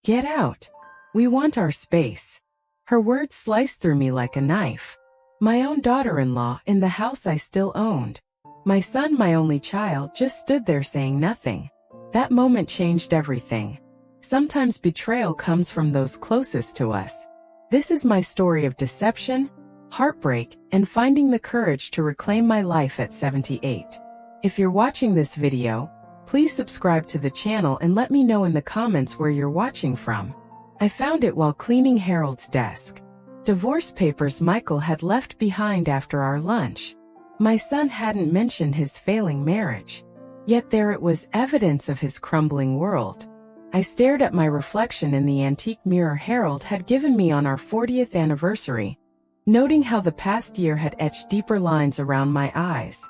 Get out. We want our space. Her words sliced through me like a knife. My own daughter-in-law in the house I still owned. My son, my only child, just stood there saying nothing. That moment changed everything. Sometimes betrayal comes from those closest to us. This is my story of deception, heartbreak, and finding the courage to reclaim my life at 78. If you're watching this video, please subscribe to the channel and let me know in the comments where you're watching from. I found it while cleaning Harold's desk. Divorce papers Michael had left behind after our lunch. My son hadn't mentioned his failing marriage. Yet there it was, evidence of his crumbling world. I stared at my reflection in the antique mirror Harold had given me on our 40th anniversary, noting how the past year had etched deeper lines around my eyes.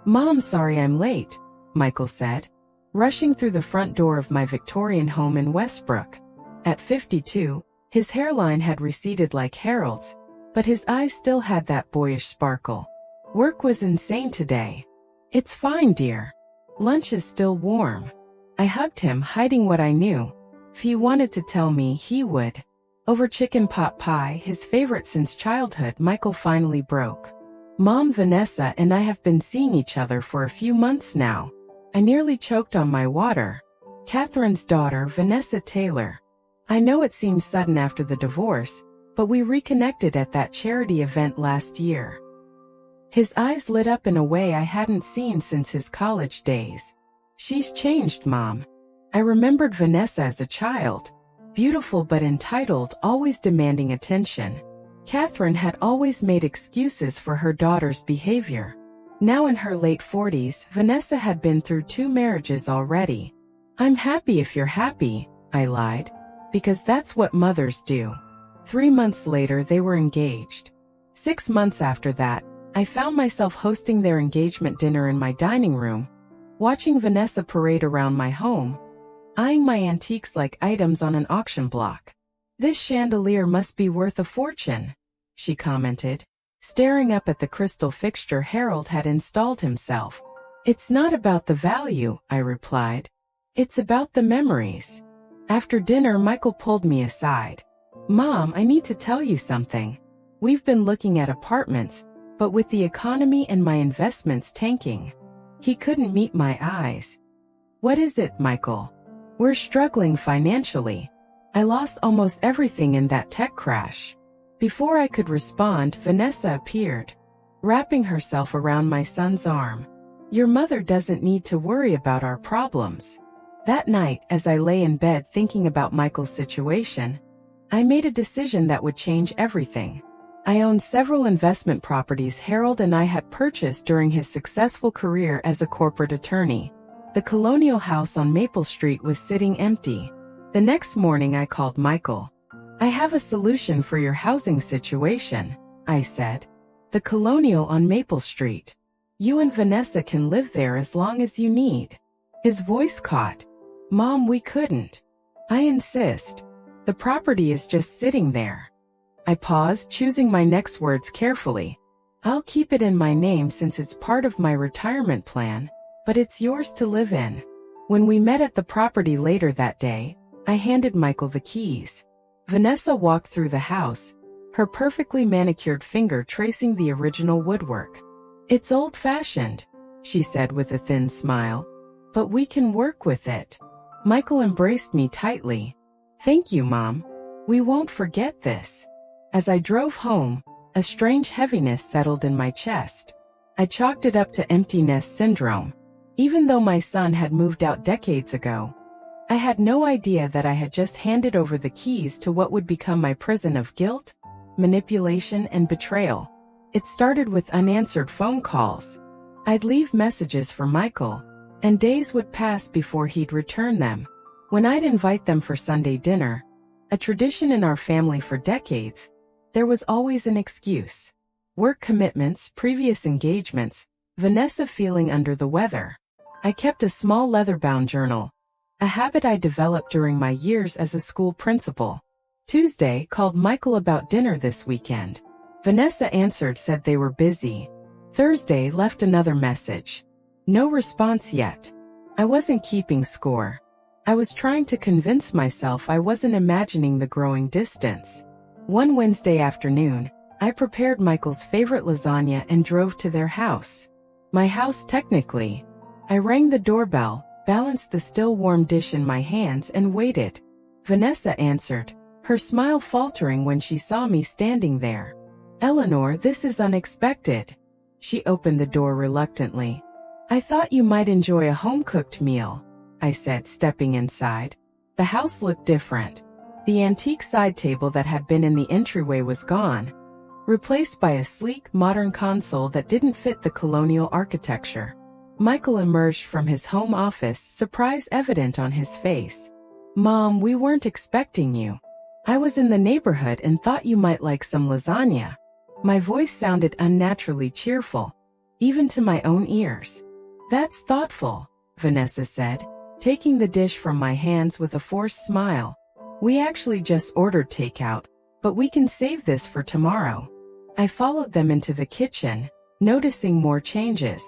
"Mom, sorry I'm late," Michael said, rushing through the front door of my Victorian home in Westbrook. At 52, his hairline had receded like Harold's, but his eyes still had that boyish sparkle. "Work was insane today." "It's fine, dear. Lunch is still warm." I hugged him, hiding what I knew. If he wanted to tell me, he would. Over chicken pot pie, his favorite since childhood, Michael finally broke. "Mom, Vanessa and I have been seeing each other for a few months now." I nearly choked on my water. "Catherine's daughter, Vanessa Taylor. I know it seems sudden after the divorce, but we reconnected at that charity event last year." His eyes lit up in a way I hadn't seen since his college days. "She's changed, Mom. I remembered Vanessa as a child. Beautiful but entitled, always demanding attention. Catherine had always made excuses for her daughter's behavior. Now in her late 40s, Vanessa had been through 2 marriages already. I'm happy if you're happy," I lied, because that's what mothers do. 3 months later, they were engaged. 6 months after that, I found myself hosting their engagement dinner in my dining room, watching Vanessa parade around my home, eyeing my antiques like items on an auction block. "This chandelier must be worth a fortune," she commented, staring up at the crystal fixture Harold had installed himself. "It's not about the value," I replied. "It's about the memories." After dinner, Michael pulled me aside. "Mom, I need to tell you something. We've been looking at apartments, but with the economy and my investments tanking." He couldn't meet my eyes. "What is it, Michael?" "We're struggling financially. I lost almost everything in that tech crash." Before I could respond, Vanessa appeared, wrapping herself around my son's arm. "Your mother doesn't need to worry about our problems." That night, as I lay in bed thinking about Michael's situation, I made a decision that would change everything. I owned several investment properties Harold and I had purchased during his successful career as a corporate attorney. The colonial house on Maple Street was sitting empty. The next morning I called Michael. "I have a solution for your housing situation," I said. "The colonial on Maple Street. You and Vanessa can live there as long as you need." His voice caught. "Mom, we couldn't." "I insist. The property is just sitting there." I paused, choosing my next words carefully. "I'll keep it in my name since it's part of my retirement plan, but it's yours to live in." When we met at the property later that day, I handed Michael the keys. Vanessa walked through the house, her perfectly manicured finger tracing the original woodwork. "It's old-fashioned," she said with a thin smile, "but we can work with it." Michael embraced me tightly. "Thank you, Mom. We won't forget this." As I drove home, a strange heaviness settled in my chest. I chalked it up to empty nest syndrome. Even though my son had moved out decades ago, I had no idea that I had just handed over the keys to what would become my prison of guilt, manipulation, and betrayal. It started with unanswered phone calls. I'd leave messages for Michael, and days would pass before he'd return them. When I'd invite them for Sunday dinner, a tradition in our family for decades, there was always an excuse. Work commitments, previous engagements, Vanessa feeling under the weather. I kept a small leather-bound journal, a habit I developed during my years as a school principal. Tuesday, called Michael about dinner this weekend. Vanessa answered, said they were busy. Thursday, left another message. No response yet. I wasn't keeping score. I was trying to convince myself I wasn't imagining the growing distance. One Wednesday afternoon, I prepared Michael's favorite lasagna and drove to their house. My house, technically. I rang the doorbell, balanced the still warm dish in my hands and waited. Vanessa answered, her smile faltering when she saw me standing there. "Eleanor, this is unexpected." She opened the door reluctantly. "I thought you might enjoy a home-cooked meal," I said, stepping inside. The house looked different. The antique side table that had been in the entryway was gone, replaced by a sleek, modern console that didn't fit the colonial architecture. Michael emerged from his home office, surprise evident on his face. "Mom, we weren't expecting you. I was in the neighborhood and thought you might like some lasagna." My voice sounded unnaturally cheerful, even to my own ears. "That's thoughtful," Vanessa said, taking the dish from my hands with a forced smile. "We actually just ordered takeout, but we can save this for tomorrow." I followed them into the kitchen, noticing more changes.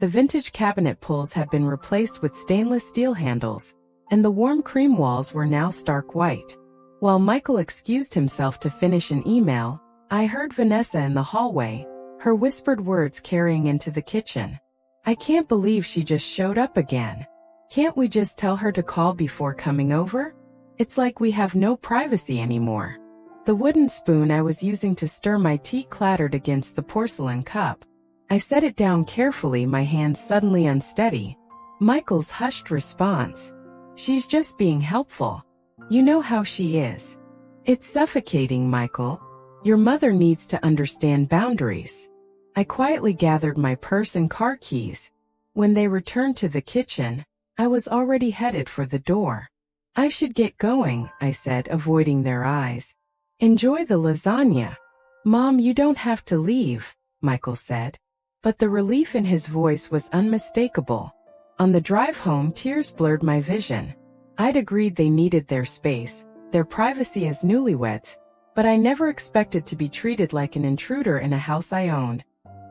The vintage cabinet pulls had been replaced with stainless steel handles, and the warm cream walls were now stark white. While Michael excused himself to finish an email, I heard Vanessa in the hallway, her whispered words carrying into the kitchen. "I can't believe she just showed up again. Can't we just tell her to call before coming over? It's like we have no privacy anymore." The wooden spoon I was using to stir my tea clattered against the porcelain cup. I set it down carefully, my hands suddenly unsteady. Michael's hushed response. "She's just being helpful. You know how she is." "It's suffocating, Michael. Your mother needs to understand boundaries." I quietly gathered my purse and car keys. When they returned to the kitchen, I was already headed for the door. "I should get going," I said, avoiding their eyes. "Enjoy the lasagna." "Mom, you don't have to leave," Michael said. But the relief in his voice was unmistakable. On the drive home, tears blurred my vision. I'd agreed they needed their space, their privacy as newlyweds, but I never expected to be treated like an intruder in a house I owned,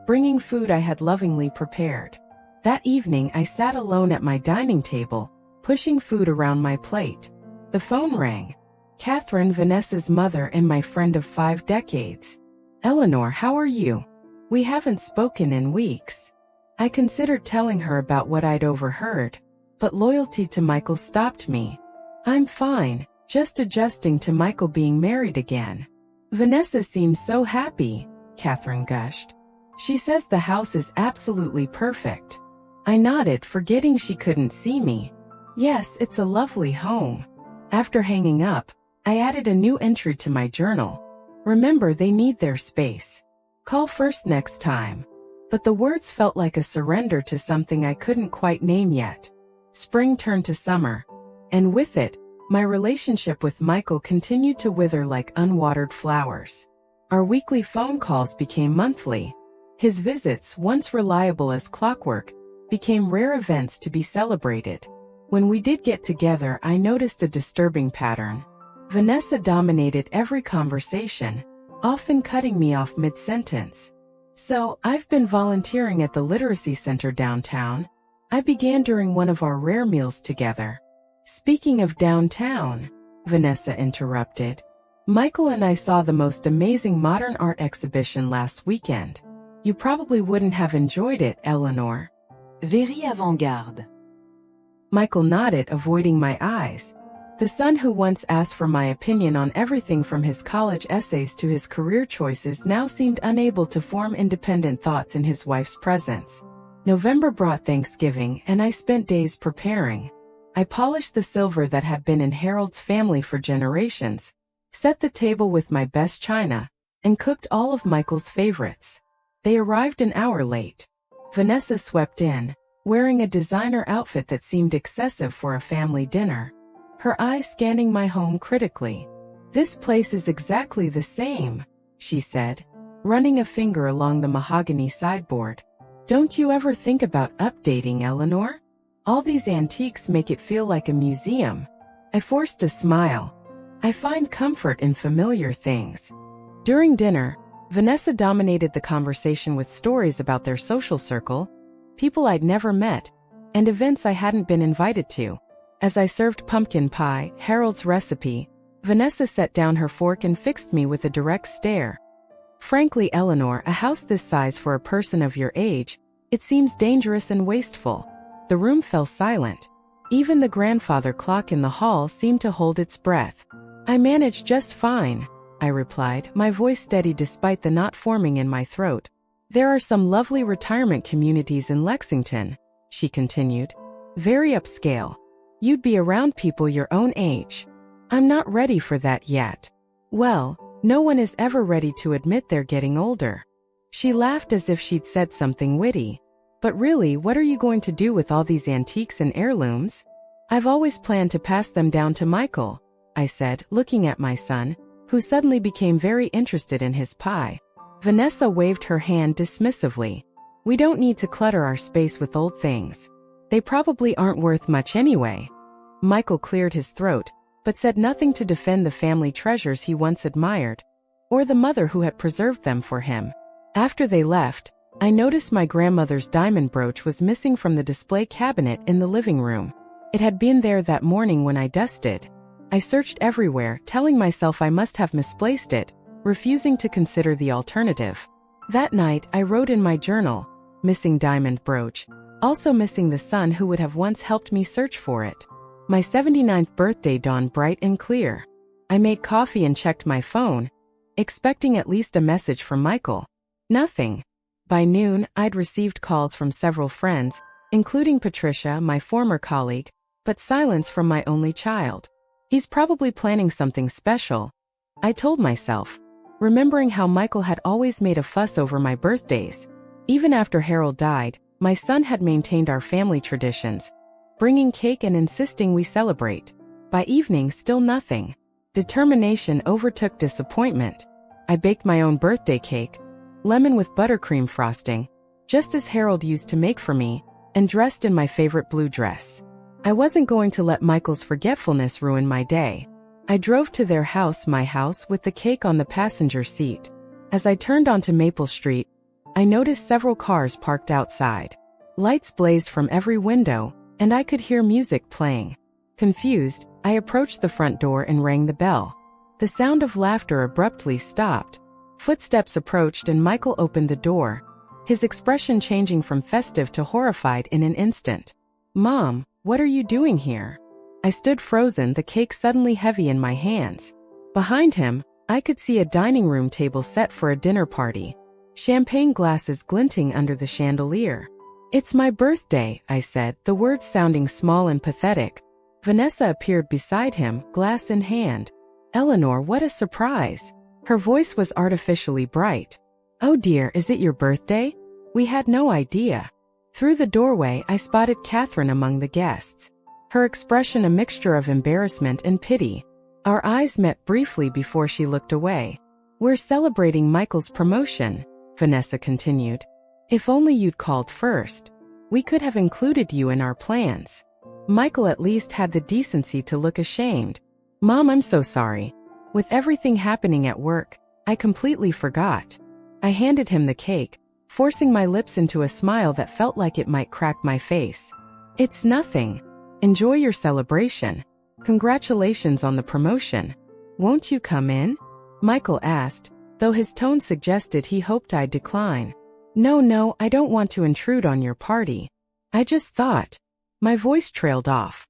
bringing food I had lovingly prepared. That evening, I sat alone at my dining table, pushing food around my plate. The phone rang. Catherine, Vanessa's mother and my friend of 5 decades. "Eleanor, how are you? We haven't spoken in weeks." I considered telling her about what I'd overheard, but loyalty to Michael stopped me. "I'm fine, just adjusting to Michael being married again." "Vanessa seems so happy," Catherine gushed. "She says the house is absolutely perfect." I nodded, forgetting she couldn't see me. "Yes, it's a lovely home." After hanging up, I added a new entry to my journal. "Remember, they need their space. Call first next time." But the words felt like a surrender to something I couldn't quite name yet. Spring turned to summer, and with it, my relationship with Michael continued to wither like unwatered flowers. Our weekly phone calls became monthly. His visits, once reliable as clockwork, became rare events to be celebrated. When we did get together, I noticed a disturbing pattern. Vanessa dominated every conversation, often cutting me off mid-sentence. "So, I've been volunteering at the literacy center downtown," I began during one of our rare meals together. "Speaking of downtown," Vanessa interrupted, "Michael and I saw the most amazing modern art exhibition last weekend. You probably wouldn't have enjoyed it, Eleanor." Very avant-garde. Michael nodded, avoiding my eyes. The son who once asked for my opinion on everything from his college essays to his career choices now seemed unable to form independent thoughts in his wife's presence. November brought Thanksgiving, and I spent days preparing. I polished the silver that had been in Harold's family for generations, set the table with my best china, and cooked all of Michael's favorites. They arrived an hour late. Vanessa swept in, wearing a designer outfit that seemed excessive for a family dinner, her eyes scanning my home critically. "This place is exactly the same," she said, running a finger along the mahogany sideboard. "Don't you ever think about updating, Eleanor? All these antiques make it feel like a museum." I forced a smile. I find comfort in familiar things. During dinner, Vanessa dominated the conversation with stories about their social circle, people I'd never met, and events I hadn't been invited to. As I served pumpkin pie, Harold's recipe, Vanessa set down her fork and fixed me with a direct stare. Frankly, Eleanor, a house this size for a person of your age, it seems dangerous and wasteful. The room fell silent. Even the grandfather clock in the hall seemed to hold its breath. I managed just fine, I replied, my voice steady despite the knot forming in my throat. There are some lovely retirement communities in Lexington, she continued. Very upscale. You'd be around people your own age. I'm not ready for that yet. Well, no one is ever ready to admit they're getting older. She laughed as if she'd said something witty. But really, what are you going to do with all these antiques and heirlooms? I've always planned to pass them down to Michael, I said, looking at my son, who suddenly became very interested in his pie. Vanessa waved her hand dismissively. We don't need to clutter our space with old things. They probably aren't worth much anyway. Michael cleared his throat, but said nothing to defend the family treasures he once admired, or the mother who had preserved them for him. After they left, I noticed my grandmother's diamond brooch was missing from the display cabinet in the living room. It had been there that morning when I dusted. I searched everywhere, telling myself I must have misplaced it, refusing to consider the alternative. That night, I wrote in my journal, missing diamond brooch, also missing the son who would have once helped me search for it. My 79th birthday dawned bright and clear. I made coffee and checked my phone, expecting at least a message from Michael. Nothing. By noon, I'd received calls from several friends, including Patricia, my former colleague, but silence from my only child. He's probably planning something special, I told myself, remembering how Michael had always made a fuss over my birthdays. Even after Harold died, my son had maintained our family traditions, bringing cake and insisting we celebrate. By evening, still nothing. Determination overtook disappointment. I baked my own birthday cake, lemon with buttercream frosting, just as Harold used to make for me, and dressed in my favorite blue dress. I wasn't going to let Michael's forgetfulness ruin my day. I drove to their house, my house, with the cake on the passenger seat. As I turned onto Maple Street, I noticed several cars parked outside. Lights blazed from every window, and I could hear music playing. Confused, I approached the front door and rang the bell. The sound of laughter abruptly stopped. Footsteps approached and Michael opened the door, his expression changing from festive to horrified in an instant. Mom, what are you doing here? I stood frozen, the cake suddenly heavy in my hands. Behind him, I could see a dining room table set for a dinner party, champagne glasses glinting under the chandelier. It's my birthday, I said, the words sounding small and pathetic. Vanessa appeared beside him, glass in hand. Eleanor, what a surprise. Her voice was artificially bright. Oh dear, is it your birthday? We had no idea. Through the doorway, I spotted Catherine among the guests. Her expression a mixture of embarrassment and pity. Our eyes met briefly before she looked away. We're celebrating Michael's promotion, Vanessa continued. If only you'd called first. We could have included you in our plans. Michael at least had the decency to look ashamed. Mom, I'm so sorry. With everything happening at work, I completely forgot. I handed him the cake, forcing my lips into a smile that felt like it might crack my face. It's nothing. Enjoy your celebration. Congratulations on the promotion. Won't you come in? Michael asked, though his tone suggested he hoped I'd decline. No, I don't want to intrude on your party. I just thought. My voice trailed off.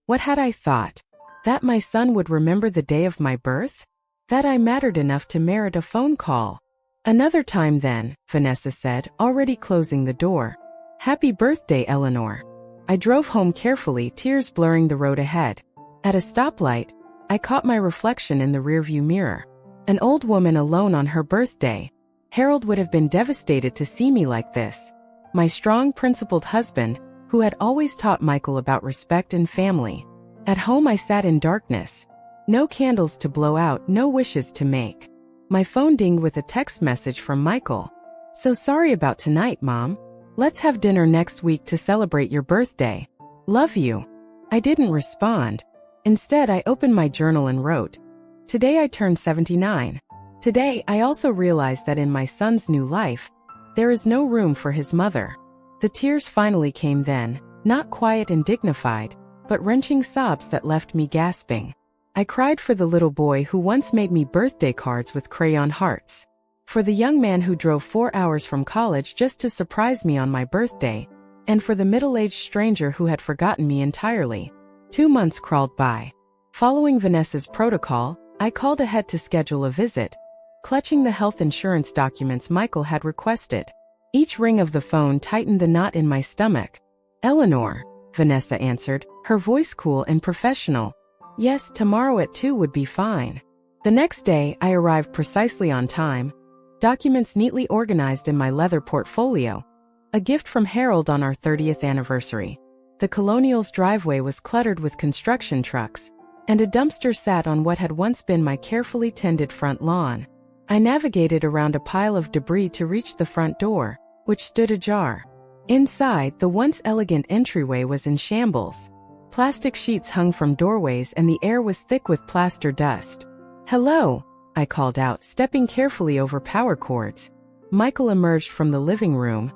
What had I thought? That my son would remember the day of my birth? That I mattered enough to merit a phone call? Another time then, Vanessa said, already closing the door. Happy birthday, Eleanor. I drove home carefully, tears blurring the road ahead. At a stoplight, I caught my reflection in the rearview mirror. An old woman alone on her birthday. Harold would have been devastated to see me like this. My strong, principled husband, who had always taught Michael about respect and family. At home I sat in darkness. No candles to blow out, no wishes to make. My phone dinged with a text message from Michael. So sorry about tonight, Mom. Let's have dinner next week to celebrate your birthday. Love you. I didn't respond. Instead, I opened my journal and wrote, Today I turned 79. Today, I also realized that in my son's new life, there is no room for his mother. The tears finally came then, not quiet and dignified, but wrenching sobs that left me gasping. I cried for the little boy who once made me birthday cards with crayon hearts. For the young man who drove 4 hours from college just to surprise me on my birthday. And for the middle-aged stranger who had forgotten me entirely. 2 months crawled by. Following Vanessa's protocol, I called ahead to schedule a visit, clutching the health insurance documents Michael had requested. Each ring of the phone tightened the knot in my stomach. "Eleanor," Vanessa answered, her voice cool and professional. "Yes, tomorrow at 2 would be fine." The next day, I arrived precisely on time, documents neatly organized in my leather portfolio. A gift from Harold on our 30th anniversary. The Colonial's driveway was cluttered with construction trucks, and a dumpster sat on what had once been my carefully tended front lawn. I navigated around a pile of debris to reach the front door, which stood ajar. Inside, the once elegant entryway was in shambles. Plastic sheets hung from doorways and the air was thick with plaster dust. "Hello," I called out, stepping carefully over power cords. Michael emerged from the living room,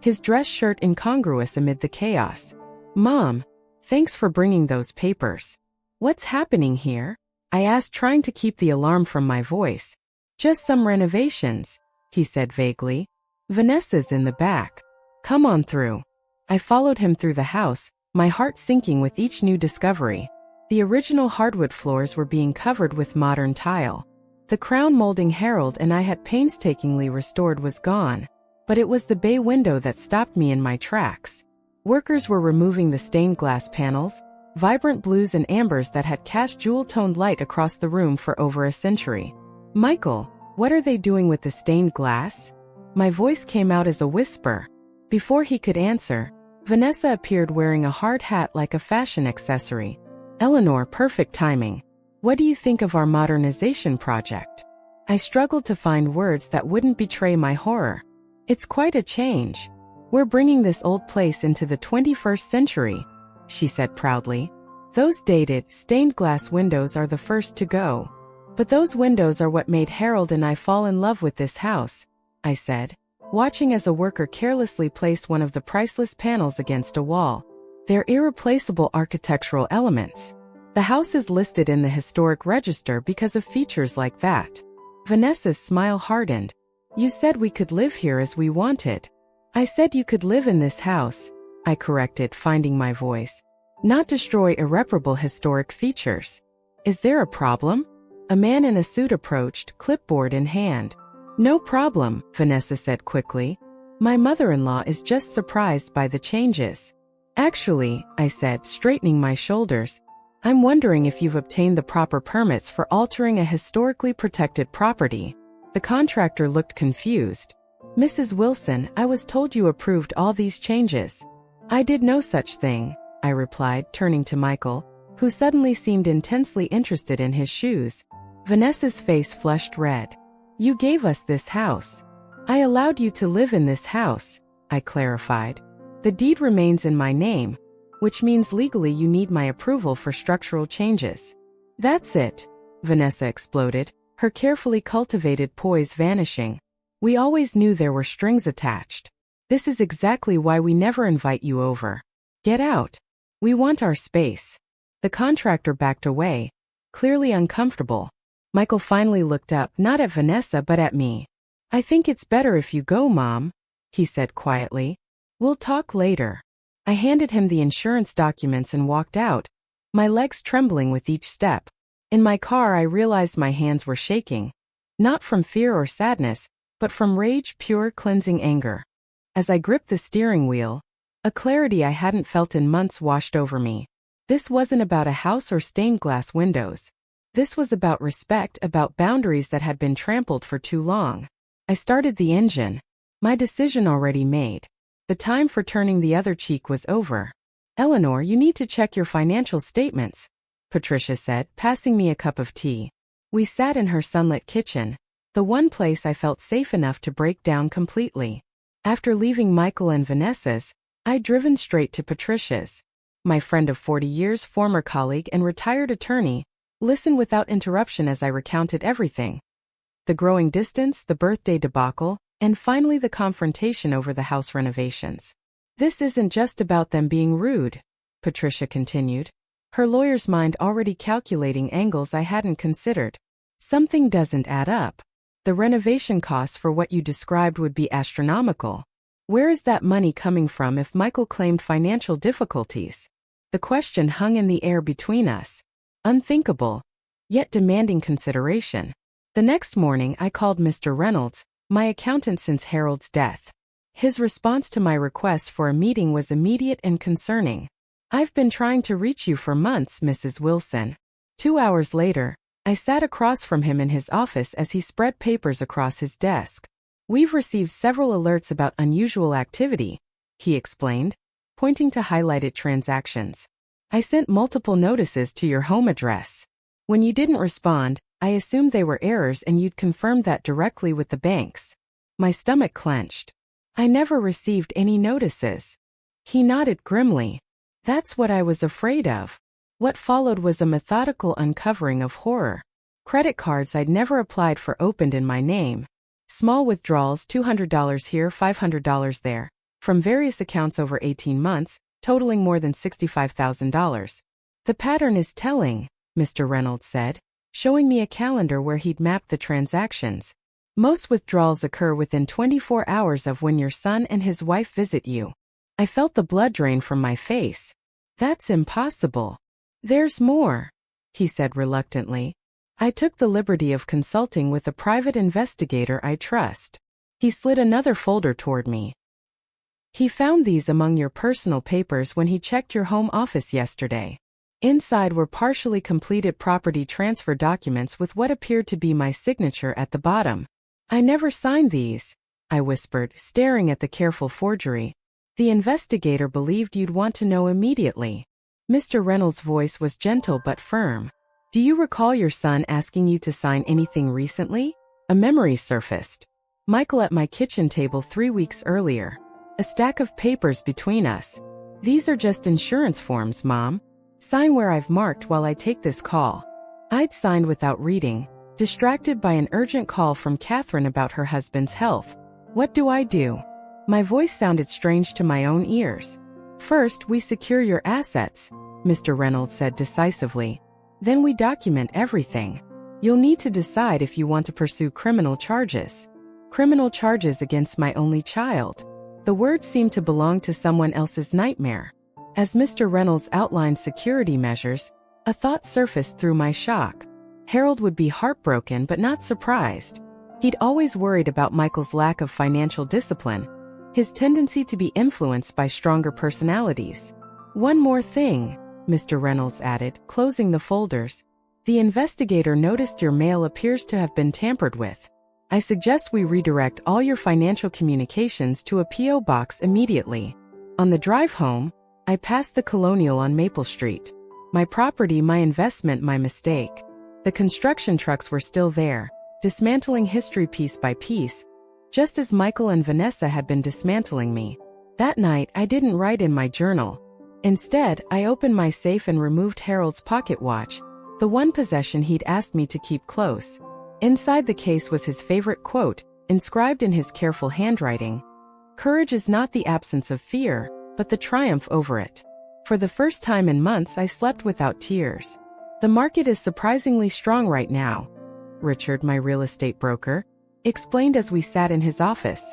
his dress shirt incongruous amid the chaos. "Mom, thanks for bringing those papers." "What's happening here?" I asked, trying to keep the alarm from my voice. "Just some renovations," he said vaguely. "Vanessa's in the back. Come on through." I followed him through the house, my heart sinking with each new discovery. The original hardwood floors were being covered with modern tile. The crown molding Harold and I had painstakingly restored was gone, but it was the bay window that stopped me in my tracks. Workers were removing the stained glass panels, vibrant blues and ambers that had cast jewel-toned light across the room for over a century. "Michael, what are they doing with the stained glass?" My voice came out as a whisper. Before he could answer, Vanessa appeared wearing a hard hat like a fashion accessory. "Eleanor, perfect timing. What do you think of our modernization project?" I struggled to find words that wouldn't betray my horror. "It's quite a change. We're bringing this old place into the 21st century," she said proudly. "Those dated, stained glass windows are the first to go. But those windows are what made Harold and I fall in love with this house," I said, watching as a worker carelessly placed one of the priceless panels against a wall. "They're irreplaceable architectural elements. The house is listed in the historic register because of features like that." Vanessa's smile hardened. "You said we could live here as we wanted." "I said you could live in this house," I corrected, finding my voice. "Not destroy irreparable historic features." "Is there a problem?" A man in a suit approached, clipboard in hand. "No problem," Vanessa said quickly. "My mother-in-law is just surprised by the changes." "Actually," I said, straightening my shoulders, "I'm wondering if you've obtained the proper permits for altering a historically protected property." The contractor looked confused. "Mrs. Wilson, I was told you approved all these changes." "I did no such thing," I replied, turning to Michael, who suddenly seemed intensely interested in his shoes. Vanessa's face flushed red. "You gave us this house." "I allowed you to live in this house," I clarified. "The deed remains in my name, which means legally you need my approval for structural changes." "That's it," Vanessa exploded, her carefully cultivated poise vanishing. "We always knew there were strings attached. This is exactly why we never invite you over. Get out. We want our space." The contractor backed away, clearly uncomfortable. Michael finally looked up, not at Vanessa but at me. "I think it's better if you go, Mom," he said quietly. "We'll talk later." I handed him the insurance documents and walked out, my legs trembling with each step. In my car, I realized my hands were shaking, not from fear or sadness, but from rage, pure, cleansing anger. As I gripped the steering wheel, a clarity I hadn't felt in months washed over me. This wasn't about a house or stained glass windows. This was about respect, about boundaries that had been trampled for too long. I started the engine, my decision already made. The time for turning the other cheek was over. "Eleanor, you need to check your financial statements," Patricia said, passing me a cup of tea. We sat in her sunlit kitchen, the one place I felt safe enough to break down completely. After leaving Michael and Vanessa's, I'd driven straight to Patricia's. My friend of 40 years, former colleague and retired attorney, listened without interruption as I recounted everything. The growing distance, the birthday debacle, and finally the confrontation over the house renovations. "This isn't just about them being rude," Patricia continued, her lawyer's mind already calculating angles I hadn't considered. Something doesn't add up. The renovation costs for what you described would be astronomical. Where is that money coming from if Michael claimed financial difficulties? The question hung in the air between us. Unthinkable, yet demanding consideration. The next morning I called Mr. Reynolds, my accountant since Harold's death. His response to my request for a meeting was immediate and concerning. I've been trying to reach you for months, Mrs. Wilson. 2 hours later, I sat across from him in his office as he spread papers across his desk. We've received several alerts about unusual activity, he explained, pointing to highlighted transactions. I sent multiple notices to your home address. When you didn't respond, I assumed they were errors and you'd confirmed that directly with the banks. My stomach clenched. I never received any notices. He nodded grimly. That's what I was afraid of. What followed was a methodical uncovering of horror. Credit cards I'd never applied for opened in my name. Small withdrawals, $200 here, $500 there, from various accounts over 18 months, totaling more than $65,000. The pattern is telling, Mr. Reynolds said, showing me a calendar where he'd mapped the transactions. Most withdrawals occur within 24 hours of when your son and his wife visit you. I felt the blood drain from my face. That's impossible. There's more, he said reluctantly. I took the liberty of consulting with a private investigator I trust. He slid another folder toward me. He found these among your personal papers when he checked your home office yesterday. Inside were partially completed property transfer documents with what appeared to be my signature at the bottom. I never signed these, I whispered, staring at the careful forgery. The investigator believed you'd want to know immediately. Mr. Reynolds' voice was gentle but firm. Do you recall your son asking you to sign anything recently? A memory surfaced. Michael at my kitchen table 3 weeks earlier. A stack of papers between us. These are just insurance forms, Mom. Sign where I've marked while I take this call. I'd signed without reading, distracted by an urgent call from Catherine about her husband's health. What do I do? My voice sounded strange to my own ears. First, we secure your assets, Mr. Reynolds said decisively. Then we document everything. You'll need to decide if you want to pursue criminal charges. Criminal charges against my only child. The words seemed to belong to someone else's nightmare. As Mr. Reynolds outlined security measures, a thought surfaced through my shock. Harold would be heartbroken but not surprised. He'd always worried about Michael's lack of financial discipline, his tendency to be influenced by stronger personalities. One more thing, Mr. Reynolds added, closing the folders. The investigator noticed your mail appears to have been tampered with. I suggest we redirect all your financial communications to a P.O. box immediately. On the drive home, I passed the Colonial on Maple Street. My property, my investment, my mistake. The construction trucks were still there, dismantling history piece by piece, just as Michael and Vanessa had been dismantling me. That night, I didn't write in my journal. Instead, I opened my safe and removed Harold's pocket watch, the one possession he'd asked me to keep close. Inside the case was his favorite quote, inscribed in his careful handwriting. Courage is not the absence of fear, but the triumph over it. For the first time in months, I slept without tears. The market is surprisingly strong right now, Richard, my real estate broker, explained as we sat in his office.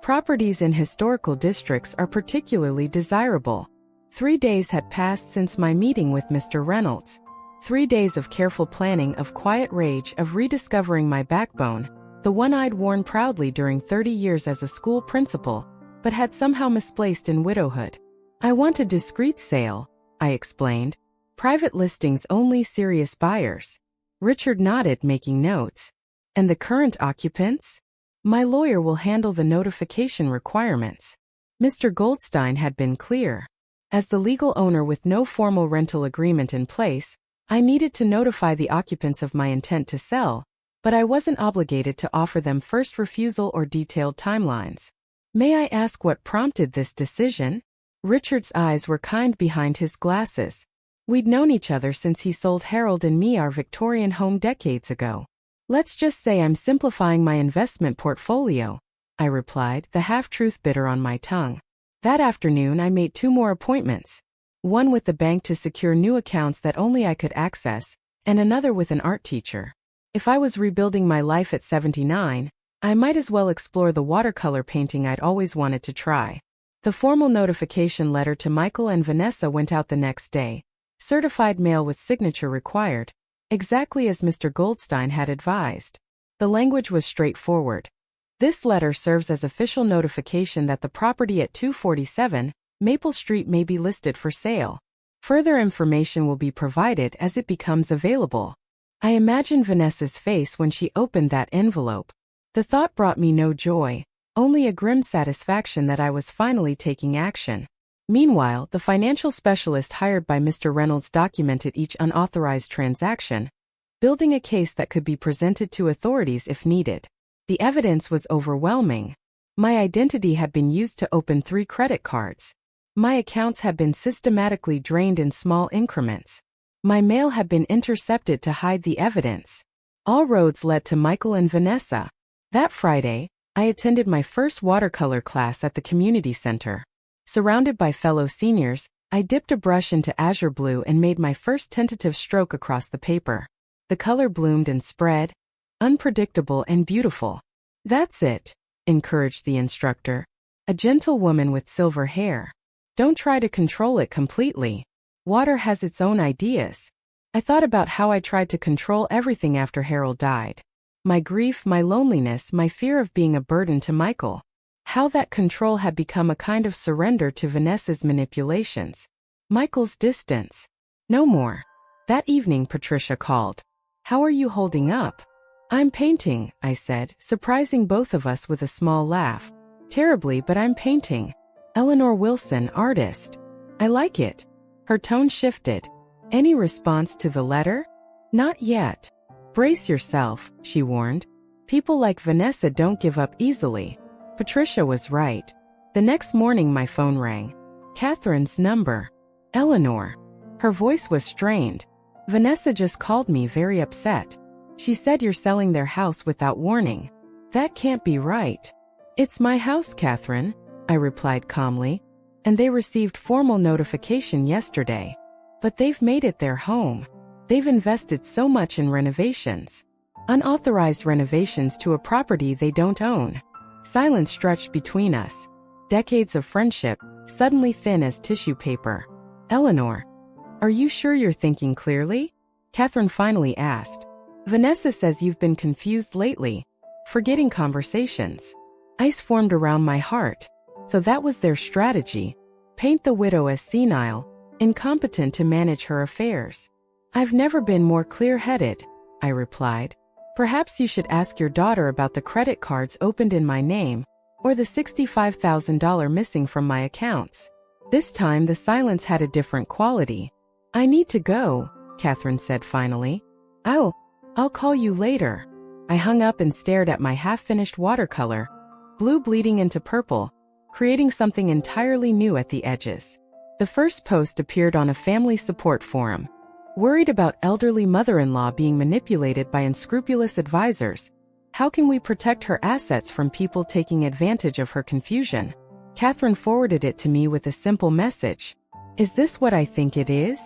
Properties in historical districts are particularly desirable. 3 days had passed since my meeting with Mr. Reynolds. 3 days of careful planning, of quiet rage, of rediscovering my backbone, the one I'd worn proudly during 30 years as a school principal, but had somehow misplaced in widowhood. I want a discreet sale, I explained. Private listings only, serious buyers. Richard nodded, making notes. And the current occupants? My lawyer will handle the notification requirements. Mr. Goldstein had been clear. As the legal owner with no formal rental agreement in place, I needed to notify the occupants of my intent to sell, but I wasn't obligated to offer them first refusal or detailed timelines. May I ask what prompted this decision? Richard's eyes were kind behind his glasses. We'd known each other since he sold Harold and me our Victorian home decades ago. Let's just say I'm simplifying my investment portfolio, I replied, the half-truth bitter on my tongue. That afternoon I made 2 more appointments. one with the bank to secure new accounts that only I could access, and another with an art teacher. If I was rebuilding my life at 79, I might as well explore the watercolor painting I'd always wanted to try. The formal notification letter to Michael and Vanessa went out the next day, certified mail with signature required, exactly as Mr. Goldstein had advised. The language was straightforward. This letter serves as official notification that the property at 247 Maple Street may be listed for sale. Further information will be provided as it becomes available. I imagined Vanessa's face when she opened that envelope. The thought brought me no joy, only a grim satisfaction that I was finally taking action. Meanwhile, the financial specialist hired by Mr. Reynolds documented each unauthorized transaction, building a case that could be presented to authorities if needed. The evidence was overwhelming. My identity had been used to open 3 credit cards. My accounts had been systematically drained in small increments. My mail had been intercepted to hide the evidence. All roads led to Michael and Vanessa. That Friday, I attended my first watercolor class at the community center. Surrounded by fellow seniors, I dipped a brush into azure blue and made my first tentative stroke across the paper. The color bloomed and spread, unpredictable and beautiful. "That's it," encouraged the instructor, a gentle woman with silver hair. "Don't try to control it completely. Water has its own ideas." I thought about how I tried to control everything after Harold died. My grief, my loneliness, my fear of being a burden to Michael. How that control had become a kind of surrender to Vanessa's manipulations. Michael's distance. No more. That evening Patricia called. "How are you holding up?" "I'm painting," I said, surprising both of us with a small laugh. "Terribly, but I'm painting. Eleanor Wilson, artist." "I like it." Her tone shifted. "Any response to the letter?" "Not yet." "Brace yourself," she warned. "People like Vanessa don't give up easily." Patricia was right. The next morning my phone rang. Catherine's number. Eleanor. Her voice was strained. "Vanessa just called me very upset. She said you're selling their house without warning." "That can't be right." "It's my house, Catherine," I replied calmly. "And they received formal notification yesterday. But they've made it their home. They've invested so much in renovations. Unauthorized renovations to a property they don't own." Silence stretched between us. Decades of friendship, suddenly thin as tissue paper. "Eleanor, are you sure you're thinking clearly?" Catherine finally asked. "Vanessa says you've been confused lately, forgetting conversations." Ice formed around my heart. So that was their strategy. Paint the widow as senile, incompetent to manage her affairs. "I've never been more clear-headed," I replied. "Perhaps you should ask your daughter about the credit cards opened in my name, or the $65,000 missing from my accounts." This time the silence had a different quality. "I need to go," Catherine said finally. I'll call you later." I hung up and stared at my half-finished watercolor, blue bleeding into purple, creating something entirely new at the edges. The first post appeared on a family support forum. "Worried about elderly mother-in-law being manipulated by unscrupulous advisors. How can we protect her assets from people taking advantage of her confusion?" Catherine forwarded it to me with a simple message. "Is this what I think it is?"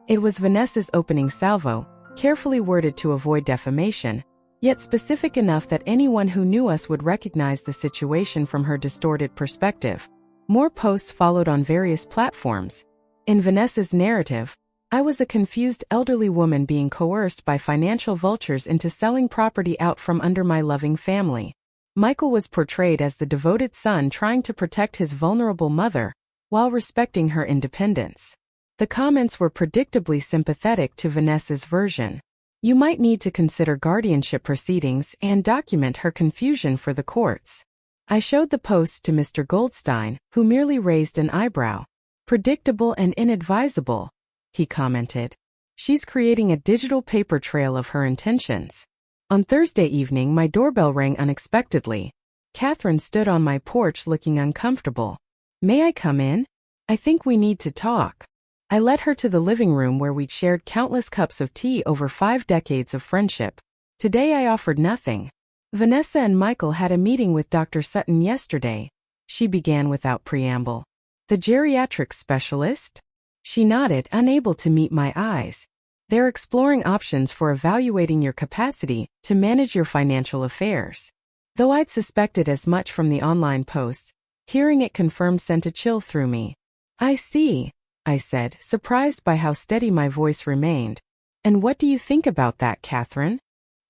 It was Vanessa's opening salvo, carefully worded to avoid defamation, yet specific enough that anyone who knew us would recognize the situation from her distorted perspective. More posts followed on various platforms. In Vanessa's narrative, I was a confused elderly woman being coerced by financial vultures into selling property out from under my loving family. Michael was portrayed as the devoted son trying to protect his vulnerable mother, while respecting her independence. The comments were predictably sympathetic to Vanessa's version. "You might need to consider guardianship proceedings and document her confusion for the courts." I showed the posts to Mr. Goldstein, who merely raised an eyebrow. "Predictable and inadvisable," he commented. "She's creating a digital paper trail of her intentions." On Thursday evening my doorbell rang unexpectedly. Catherine stood on my porch looking uncomfortable. "May I come in? I think we need to talk." I led her to the living room where we'd shared countless cups of tea over 5 decades of friendship. Today I offered nothing. "Vanessa and Michael had a meeting with Dr. Sutton yesterday," she began without preamble. "The geriatric specialist?" She nodded, unable to meet my eyes. They're exploring options for evaluating your capacity to manage your financial affairs. Though I'd suspected as much from the online posts, hearing it confirmed sent a chill through me. I see, I said, surprised by how steady my voice remained. And what do you think about that, Catherine?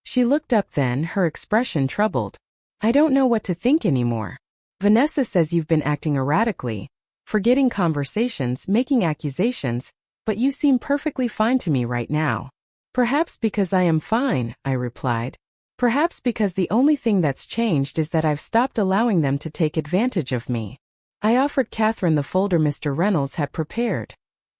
She looked up then, her expression troubled. I don't know what to think anymore. Vanessa says you've been acting erratically, forgetting conversations, making accusations, but you seem perfectly fine to me right now. Perhaps because I am fine, I replied. Perhaps because the only thing that's changed is that I've stopped allowing them to take advantage of me. I offered Catherine the folder Mr. Reynolds had prepared.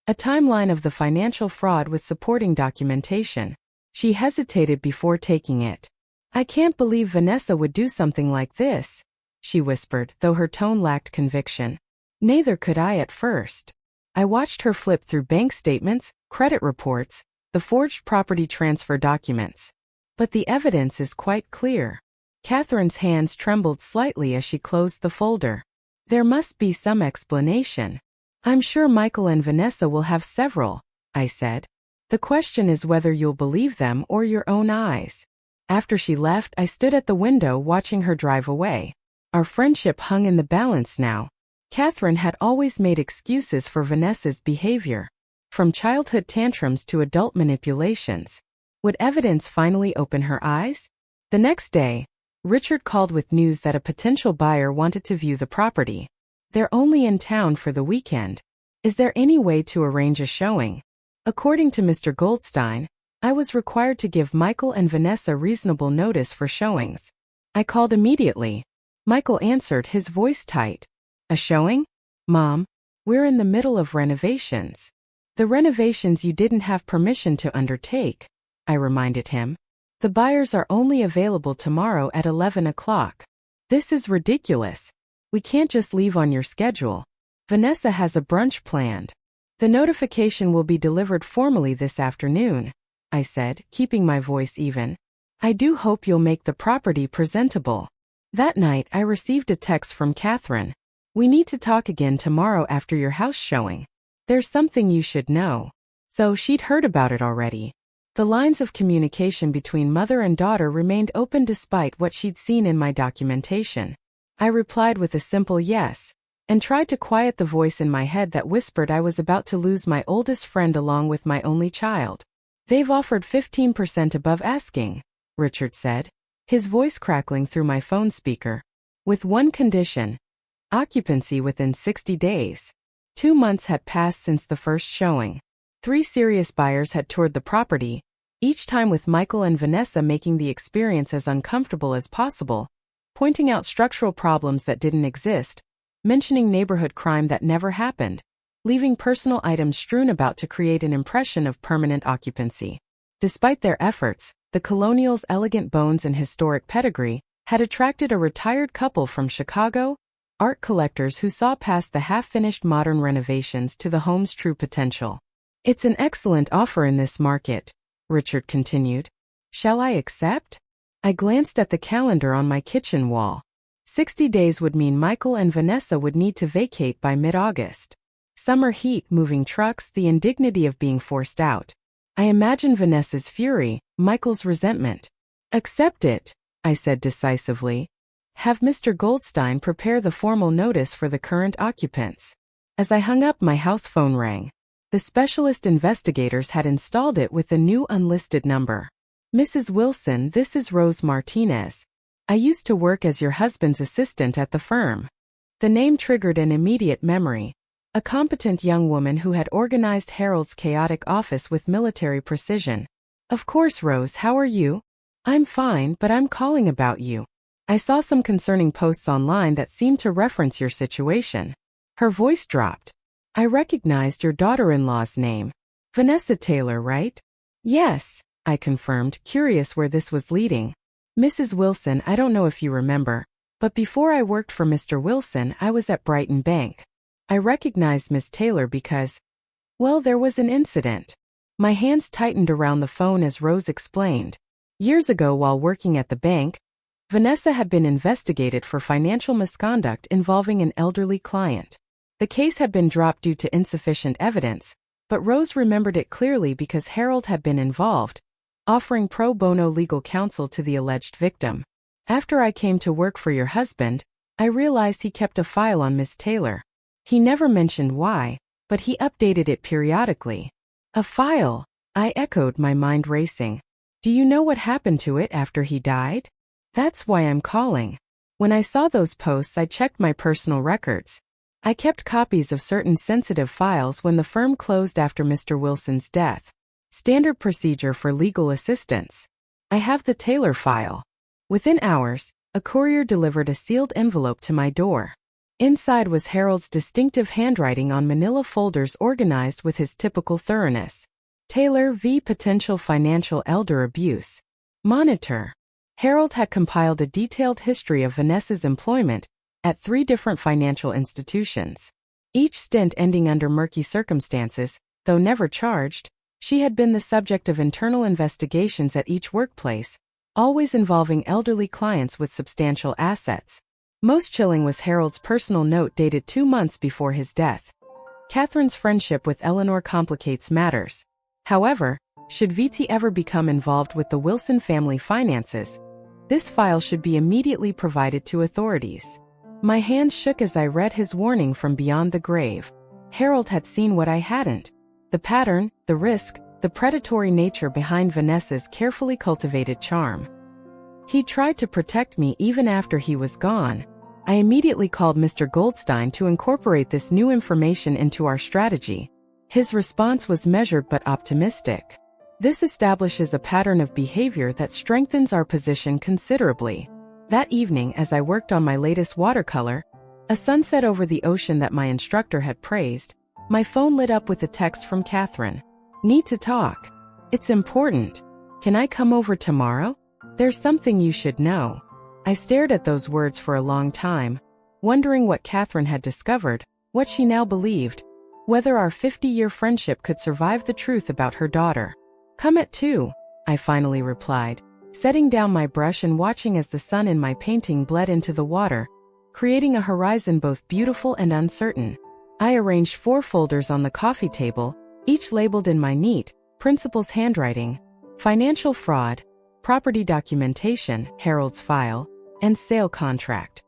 A timeline of the financial fraud with supporting documentation. She hesitated before taking it. I can't believe Vanessa would do something like this, she whispered, though her tone lacked conviction. Neither could I at first. I watched her flip through bank statements, credit reports, the forged property transfer documents. But the evidence is quite clear. Catherine's hands trembled slightly as she closed the folder. There must be some explanation. I'm sure Michael and Vanessa will have several, I said. The question is whether you'll believe them or your own eyes. After she left, I stood at the window watching her drive away. Our friendship hung in the balance now. Catherine had always made excuses for Vanessa's behavior, from childhood tantrums to adult manipulations. Would evidence finally open her eyes? The next day, Richard called with news that a potential buyer wanted to view the property. They're only in town for the weekend. Is there any way to arrange a showing? According to Mr. Goldstein, I was required to give Michael and Vanessa reasonable notice for showings. I called immediately. Michael answered, his voice tight. A showing? Mom, we're in the middle of renovations. The renovations you didn't have permission to undertake, I reminded him. The buyers are only available tomorrow at 11 o'clock. This is ridiculous. We can't just leave on your schedule. Vanessa has a brunch planned. The notification will be delivered formally this afternoon, I said, keeping my voice even. I do hope you'll make the property presentable. That night, I received a text from Catherine. We need to talk again tomorrow after your house showing. There's something you should know. So she'd heard about it already. The lines of communication between mother and daughter remained open despite what she'd seen in my documentation. I replied with a simple yes, and tried to quiet the voice in my head that whispered I was about to lose my oldest friend along with my only child. They've offered 15% above asking, Richard said, his voice crackling through my phone speaker. With one condition. Occupancy within 60 days. 2 months had passed since the first showing. 3 serious buyers had toured the property, each time with Michael and Vanessa making the experience as uncomfortable as possible, pointing out structural problems that didn't exist, mentioning neighborhood crime that never happened, leaving personal items strewn about to create an impression of permanent occupancy. Despite their efforts, the Colonial's elegant bones and historic pedigree had attracted a retired couple from Chicago, art collectors who saw past the half-finished modern renovations to the home's true potential. It's an excellent offer in this market, Richard continued. Shall I accept? I glanced at the calendar on my kitchen wall. 60 days would mean Michael and Vanessa would need to vacate by mid-August. Summer heat, moving trucks, the indignity of being forced out. I imagine Vanessa's fury, Michael's resentment. Accept it, I said decisively. Have Mr. Goldstein prepare the formal notice for the current occupants. As I hung up, my house phone rang. The specialist investigators had installed it with a new unlisted number. Mrs. Wilson, this is Rose Martinez. I used to work as your husband's assistant at the firm. The name triggered an immediate memory. A competent young woman who had organized Harold's chaotic office with military precision. Of course, Rose, how are you? I'm fine, but I'm calling about you. I saw some concerning posts online that seemed to reference your situation. Her voice dropped. I recognized your daughter-in-law's name. Vanessa Taylor, right? Yes, I confirmed, curious where this was leading. Mrs. Wilson, I don't know if you remember, but before I worked for Mr. Wilson, I was at Brighton Bank. I recognized Miss Taylor because, well, there was an incident. My hands tightened around the phone as Rose explained. Years ago, while working at the bank, Vanessa had been investigated for financial misconduct involving an elderly client. The case had been dropped due to insufficient evidence, But Rose remembered it clearly because Harold had been involved, offering pro bono legal counsel to the alleged victim. After I came to work for your husband, I realized he kept a file on Miss Taylor. He never mentioned why, but he updated it periodically. A file? I echoed, my mind racing. Do you know what happened to it after he died? That's why I'm calling. When I saw those posts, I checked my personal records. I kept copies of certain sensitive files when the firm closed after Mr. Wilson's death. Standard procedure for legal assistance. I have the Taylor file. Within hours, a courier delivered a sealed envelope to my door. Inside was Harold's distinctive handwriting on manila folders organized with his typical thoroughness. Taylor v. Potential Financial Elder Abuse. Monitor. Harold had compiled a detailed history of Vanessa's employment at 3 different financial institutions. Each stint ending under murky circumstances, though never charged. She had been the subject of internal investigations at each workplace, always involving elderly clients with substantial assets. Most chilling was Harold's personal note dated 2 months before his death. Catherine's friendship with Eleanor complicates matters. However, should Viti ever become involved with the Wilson family finances, this file should be immediately provided to authorities. My hands shook as I read his warning from beyond the grave. Harold had seen what I hadn't. The pattern, the risk, the predatory nature behind Vanessa's carefully cultivated charm. He tried to protect me even after he was gone. I immediately called Mr. Goldstein to incorporate this new information into our strategy. His response was measured but optimistic. This establishes a pattern of behavior that strengthens our position considerably. That evening, as I worked on my latest watercolor, a sunset over the ocean that my instructor had praised, my phone lit up with a text from Catherine. Need to talk. It's important. Can I come over tomorrow? There's something you should know. I stared at those words for a long time, wondering what Catherine had discovered, what she now believed, whether our 50-year friendship could survive the truth about her daughter. Come at 2, I finally replied, setting down my brush and watching as the sun in my painting bled into the water, creating a horizon both beautiful and uncertain. I arranged 4 folders on the coffee table, each labeled in my neat, principal's handwriting: financial fraud, property documentation, Harold's file, and sale contract.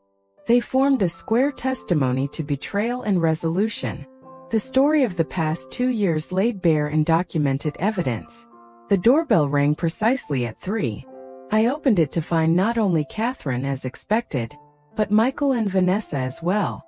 They formed a square testimony to betrayal and resolution. The story of the past 2 years laid bare in documented evidence. The doorbell rang precisely at 3. I opened it to find not only Catherine as expected, but Michael and Vanessa as well.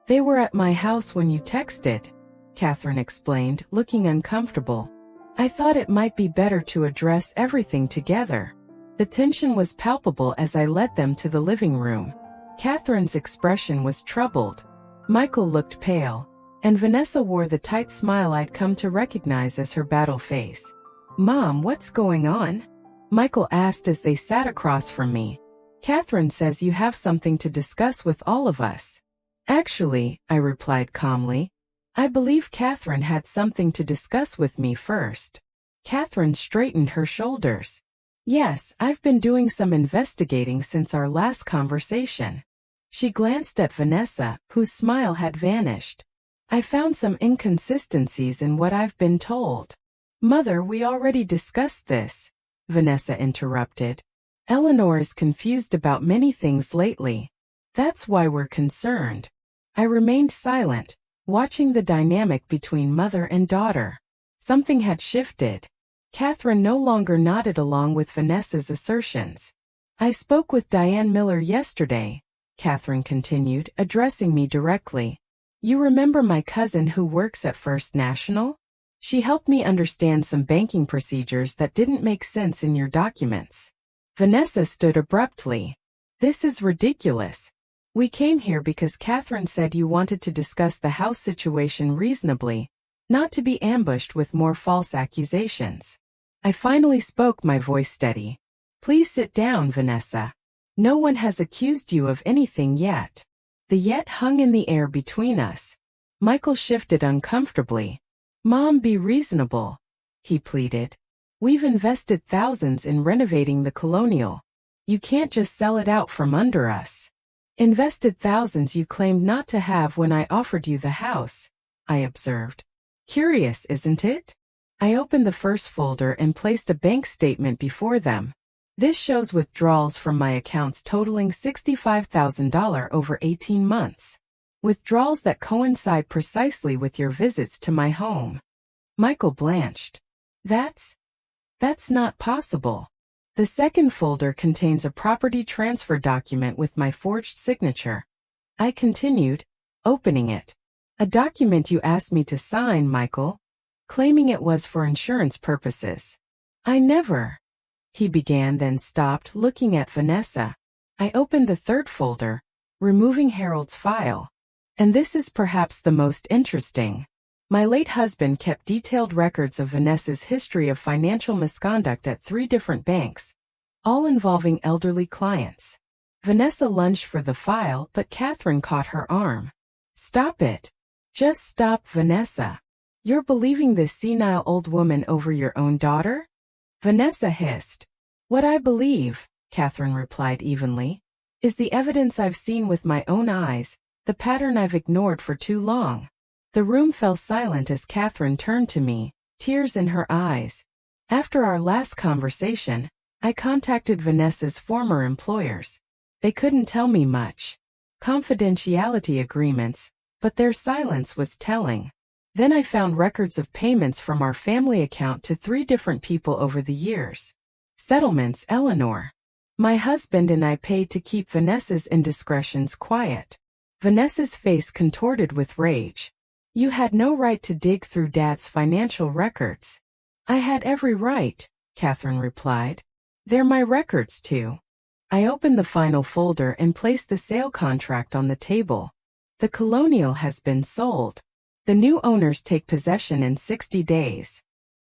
They were at my house when you texted, Catherine explained, looking uncomfortable. I thought it might be better to address everything together. The tension was palpable as I led them to the living room. Catherine's expression was troubled. Michael looked pale, and Vanessa wore the tight smile I'd come to recognize as her battle face. Mom, what's going on? Michael asked as they sat across from me. Catherine says you have something to discuss with all of us. Actually, I replied calmly, I believe Catherine had something to discuss with me first. Catherine straightened her shoulders. Yes, I've been doing some investigating since our last conversation. She glanced at Vanessa, whose smile had vanished. I found some inconsistencies in what I've been told. Mother, we already discussed this, Vanessa interrupted. Eleanor is confused about many things lately. That's why we're concerned. I remained silent, watching the dynamic between mother and daughter. Something had shifted. Catherine no longer nodded along with Vanessa's assertions. I spoke with Diane Miller yesterday, Catherine continued, addressing me directly. You remember my cousin who works at First National? She helped me understand some banking procedures that didn't make sense in your documents. Vanessa stood abruptly. This is ridiculous. We came here because Catherine said you wanted to discuss the house situation reasonably, not to be ambushed with more false accusations. I finally spoke, my voice steady. Please sit down, Vanessa. No one has accused you of anything yet. The yet hung in the air between us. Michael shifted uncomfortably. Mom, be reasonable, he pleaded. We've invested thousands in renovating the Colonial. You can't just sell it out from under us. Invested thousands you claimed not to have when I offered you the house, I observed. Curious, isn't it? I opened the first folder and placed a bank statement before them. This shows withdrawals from my accounts totaling $65,000 over 18 months. Withdrawals that coincide precisely with your visits to my home. Michael blanched. That's not possible. The second folder contains a property transfer document with my forged signature. I continued, opening it. A document you asked me to sign, Michael, claiming it was for insurance purposes. I never. He began, then stopped, looking at Vanessa. I opened the third folder, removing Harold's file. And this is perhaps the most interesting. My late husband kept detailed records of Vanessa's history of financial misconduct at 3 different banks, all involving elderly clients. Vanessa lunged for the file, but Catherine caught her arm. Stop it. Just stop, Vanessa. You're believing this senile old woman over your own daughter? Vanessa hissed. What I believe, Catherine replied evenly, is the evidence I've seen with my own eyes, the pattern I've ignored for too long. The room fell silent as Catherine turned to me, tears in her eyes. After our last conversation, I contacted Vanessa's former employers. They couldn't tell me much. Confidentiality agreements, but their silence was telling. Then I found records of payments from our family account to 3 different people over the years. Settlements, Eleanor. My husband and I paid to keep Vanessa's indiscretions quiet. Vanessa's face contorted with rage. You had no right to dig through Dad's financial records. I had every right, Catherine replied. They're my records too. I opened the final folder and placed the sale contract on the table. The Colonial has been sold. The new owners take possession in 60 days.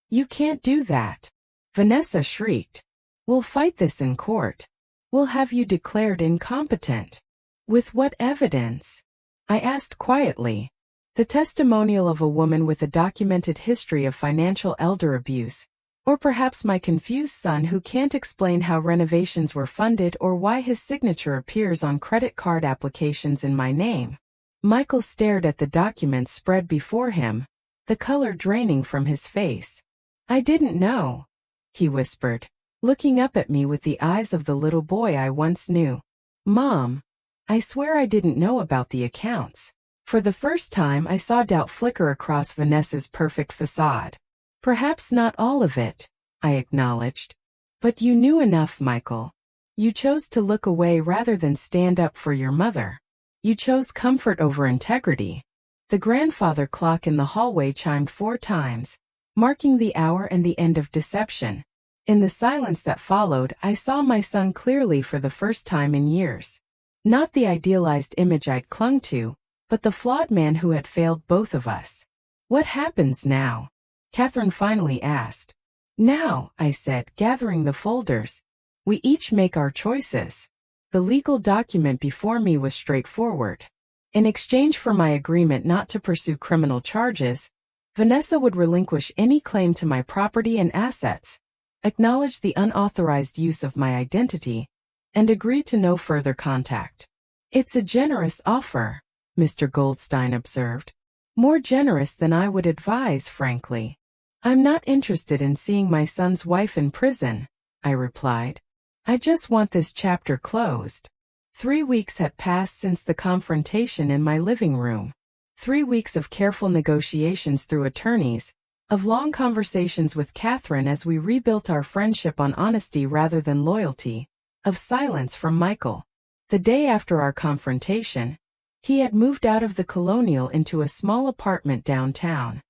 You can't do that. Vanessa shrieked. We'll fight this in court. We'll have you declared incompetent. With what evidence? I asked quietly. The testimonial of a woman with a documented history of financial elder abuse, or perhaps my confused son who can't explain how renovations were funded or why his signature appears on credit card applications in my name. Michael stared at the documents spread before him, the color draining from his face. I didn't know, he whispered, looking up at me with the eyes of the little boy I once knew. Mom, I swear I didn't know about the accounts. For the first time I saw doubt flicker across Vanessa's perfect facade. Perhaps not all of it, I acknowledged. But you knew enough, Michael. You chose to look away rather than stand up for your mother. You chose comfort over integrity. The grandfather clock in the hallway chimed 4 times, marking the hour and the end of deception. In the silence that followed, I saw my son clearly for the first time in years. Not the idealized image I'd clung to, but the flawed man who had failed both of us. What happens now? Catherine finally asked. Now, I said, gathering the folders. We each make our choices. The legal document before me was straightforward. In exchange for my agreement not to pursue criminal charges, Vanessa would relinquish any claim to my property and assets, acknowledge the unauthorized use of my identity, and agree to no further contact. It's a generous offer, Mr. Goldstein observed. More generous than I would advise, frankly. I'm not interested in seeing my son's wife in prison, I replied. I just want this chapter closed. 3 weeks had passed since the confrontation in my living room. 3 weeks of careful negotiations through attorneys, of long conversations with Catherine as we rebuilt our friendship on honesty rather than loyalty, of silence from Michael. The day after our confrontation, he had moved out of the Colonial into a small apartment downtown.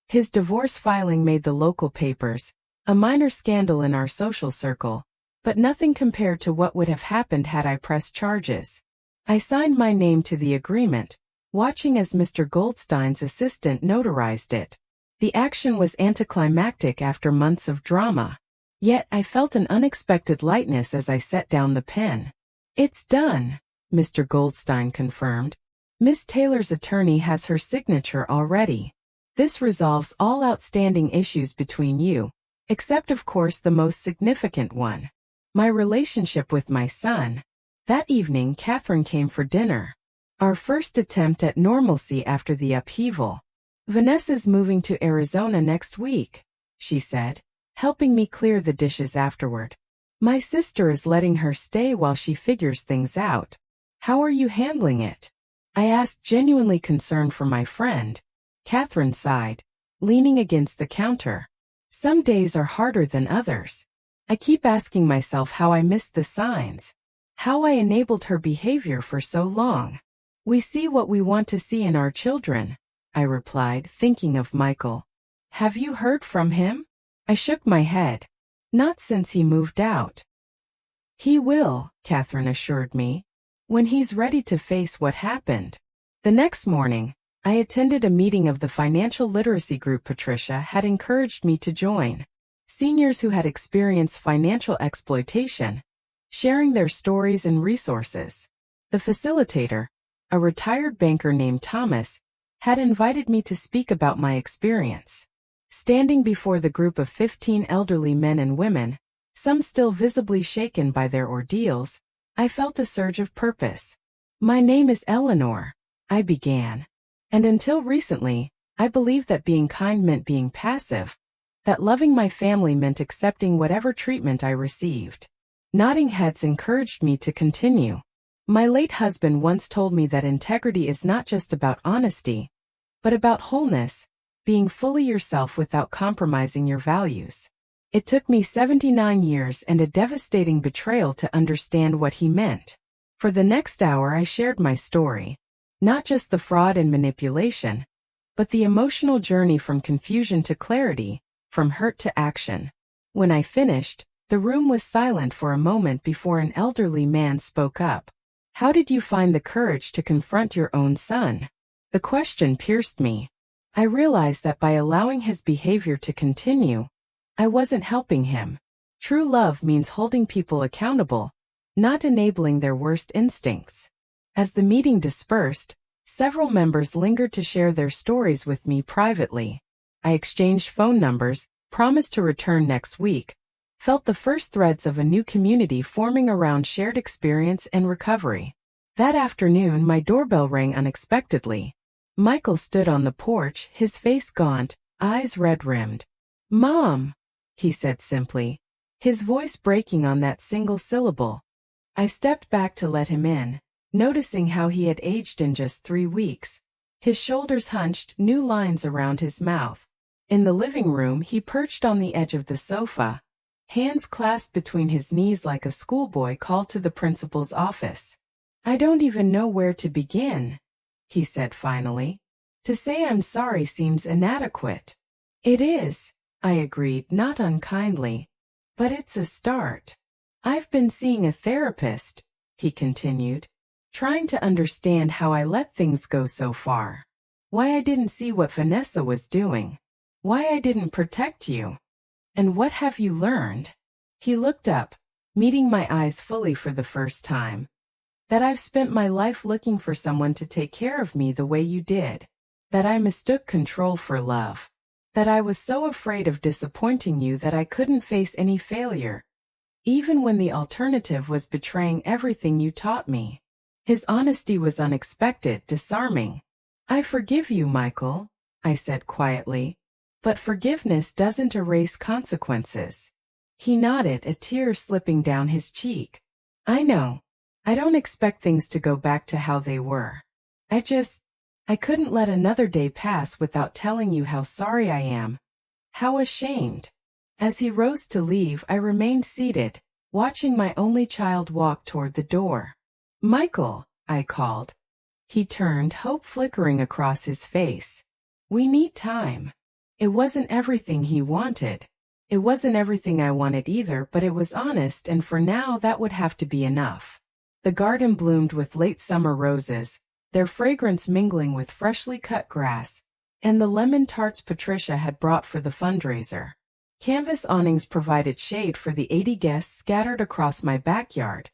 His divorce filing made the local papers, a minor scandal in our social circle, but nothing compared to what would have happened had I pressed charges. I signed my name to the agreement, watching as Mr. Goldstein's assistant notarized it. The action was anticlimactic after months of drama. Yet I felt an unexpected lightness as I set down the pen. It's done, Mr. Goldstein confirmed. Miss Taylor's attorney has her signature already. This resolves all outstanding issues between you, except of course the most significant one. My relationship with my son. That evening Catherine came for dinner. Our first attempt at normalcy after the upheaval. Vanessa's moving to Arizona next week, she said, helping me clear the dishes afterward. My sister is letting her stay while she figures things out. How are you handling it? I asked, genuinely concerned for my friend. Catherine sighed, leaning against the counter. Some days are harder than others. I keep asking myself how I missed the signs, how I enabled her behavior for so long. We see what we want to see in our children, I replied, thinking of Michael. Have you heard from him? I shook my head. Not since he moved out. He will, Catherine assured me, when he's ready to face what happened. The next morning, I attended a meeting of the financial literacy group Patricia had encouraged me to join. Seniors who had experienced financial exploitation, sharing their stories and resources. The facilitator, a retired banker named Thomas, had invited me to speak about my experience. Standing before the group of 15 elderly men and women, some still visibly shaken by their ordeals, I felt a surge of purpose. My name is Eleanor, I began. And until recently, I believed that being kind meant being passive, that loving my family meant accepting whatever treatment I received. Nodding heads encouraged me to continue. My late husband once told me that integrity is not just about honesty, but about wholeness, being fully yourself without compromising your values. It took me 79 years and a devastating betrayal to understand what he meant. For the next hour I shared my story. Not just the fraud and manipulation, but the emotional journey from confusion to clarity, from hurt to action. When I finished, the room was silent for a moment before an elderly man spoke up. How did you find the courage to confront your own son? The question pierced me. I realized that by allowing his behavior to continue, I wasn't helping him. True love means holding people accountable, not enabling their worst instincts. As the meeting dispersed, several members lingered to share their stories with me privately. I exchanged phone numbers, promised to return next week, felt the first threads of a new community forming around shared experience and recovery. That afternoon, my doorbell rang unexpectedly. Michael stood on the porch, his face gaunt, eyes red-rimmed. "Mom," he said simply, his voice breaking on that single syllable. I stepped back to let him in, noticing how he had aged in just 3 weeks. His shoulders hunched, new lines around his mouth. In the living room, he perched on the edge of the sofa, hands clasped between his knees like a schoolboy called to the principal's office. "I don't even know where to begin," he said finally. "To say I'm sorry seems inadequate." "It is," I agreed, not unkindly. "But it's a start. I've been seeing a therapist," he continued, trying to understand how I let things go so far. Why I didn't see what Vanessa was doing. Why I didn't protect you. "And what have you learned?" He looked up, meeting my eyes fully for the first time. "That I've spent my life looking for someone to take care of me the way you did. That I mistook control for love. That I was so afraid of disappointing you that I couldn't face any failure, even when the alternative was betraying everything you taught me." His honesty was unexpected, disarming. "I forgive you, Michael," I said quietly. "But forgiveness doesn't erase consequences." He nodded, a tear slipping down his cheek. "I know. I don't expect things to go back to how they were. I couldn't let another day pass without telling you how sorry I am. How ashamed." As he rose to leave, I remained seated, watching my only child walk toward the door. "Michael," I called. He turned, hope flickering across his face. "We need time." It wasn't everything he wanted. It wasn't everything I wanted either, but it was honest, and for now that would have to be enough. The garden bloomed with late summer roses, their fragrance mingling with freshly cut grass, and the lemon tarts Patricia had brought for the fundraiser. Canvas awnings provided shade for the 80 guests scattered across my backyard,